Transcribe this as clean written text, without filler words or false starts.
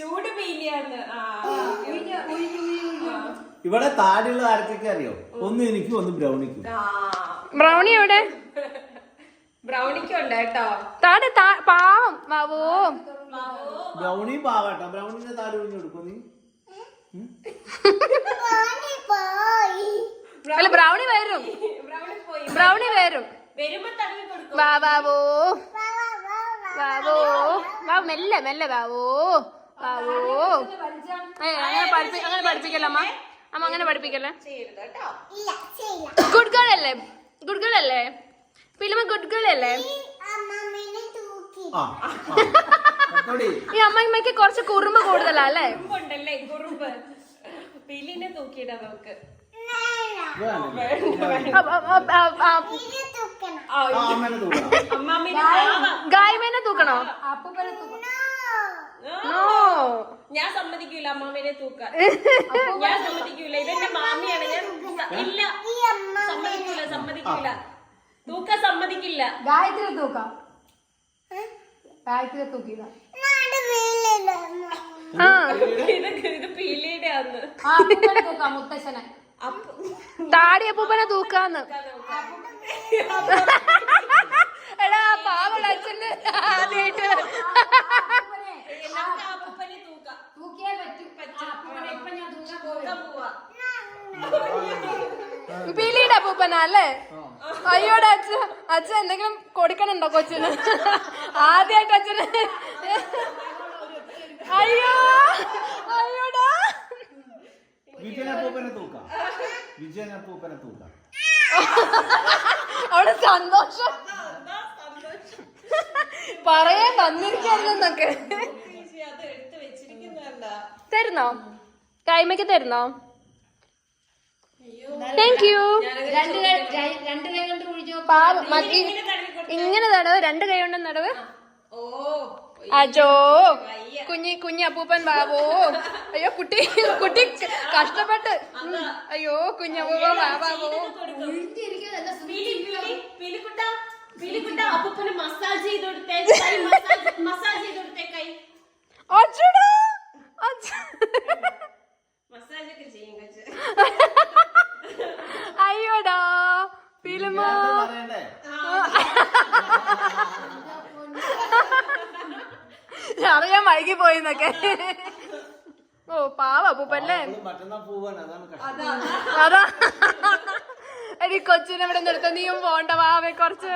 ചൂട് പീലിയാന്ന്. ഇവിടെ താടിയുള്ള ആർക്കൊക്കെ അറിയോ? ഒന്ന് എനിക്കും ഒന്ന് ബ്രൗണിക്കും. ബ്രൗണി എവിടെ? ബ്രൗണിക്കും ഉണ്ട് കേട്ടോ. താടി പാവം ബാബു. ബ്രൗണി പാവട്ടോ. ബ്രൗണിന്റെ താടി ഒഴിഞ്ഞു കൊടുക്കും നീ. അല്ല ബ്രൗണി വരും. ബ്രൗണി വരും. ബാബു ബാബു ബാബു മെല്ലെ മെല്ലെ ബാബു ബാബു. അങ്ങനെ പഠിപ്പിക്കല്ലേ അമ്മ? അമ്മ അങ്ങനെ പഠിപ്പിക്കല്ലേ? ഗുഡ് ഗേൾ അല്ലേ? ഗുഡ് ഗേൾ അല്ലേ? ഫിലിമ ഗുഡ് ഗേൾ അല്ലേ? ഈ അമ്മയ്ക്ക് കുറച്ച് കുറുമ്പ് കൂടുതലാ അല്ലേ? കുറുമ്പ് പീലിനെ തൂക്കിയിടാ നമുക്ക്. ഗായ്മേനെ തൂക്കണോ? ഞാൻ സമ്മതിക്കൂല അമ്മാമേനെ തൂക്കാൻ. ഞാൻ സമ്മതിക്കൂല. ഇതെന്റെ മാമിയാണ്. ഞാൻ ഇല്ല സമ്മതിക്കൂല. തൂക്കാൻ സമ്മതിക്കില്ല. ഗായത്രി തൂക്കാം. ഗായത്രി തൂക്കില്ല. ഇത് പീലിയുടെ ആന്ന്. മുത്തശ്ശനെ താടി അപ്പൂപ്പനെ തൂക്കാന്ന്. എടാ പാവള അച്ഛന് ആദ്യായിട്ട് പീലിയുടെ അപ്പൂപ്പനാ അല്ലേ? അയ്യോടെ അച്ഛൻ എന്തെങ്കിലും കൊടുക്കണുണ്ടോ കൊച്ചിന്? ആദ്യായിട്ട് അച്ഛന്. അയ്യോ അയ്യോടാ. അവിടെ സന്തോഷം പറയാൻ വന്നിരിക്കാന്നൊക്കെ. തരുന്നോ? കൈമയ്ക്ക് തരുന്നോ? Thank you. ഇങ്ങനെ നടവ്, രണ്ട് കൈ കൊണ്ടും നടവ്. അജോ കുഞ്ഞി അപ്പൂപ്പൻ ബാബു. അയ്യോ കുട്ടി കഷ്ടപ്പെട്ട്. അയ്യോ കുഞ്ഞപ്പൂപ്പൻ ബാബു. അപ്പൂപ്പന് മസാജ് ചെയ്ത് കൊടുത്തേ. മസാജ് ചെയ്ത് കൊടുത്തേ കൈ. മസാജ് ഒക്കെ ചെയ്യും കൊച്ച്. അയ്യോടാ ഫിലിമോ. അറിയാൻ വൈകി പോയിന്നൊക്കെ. ഓ പാവ അപ്പൂപ്പല്ലേ. അതാ എടി കൊച്ചിനെ ഇവിടെ നിർത്ത. നീയും പോണ്ട വാവേ കുറച്ച്.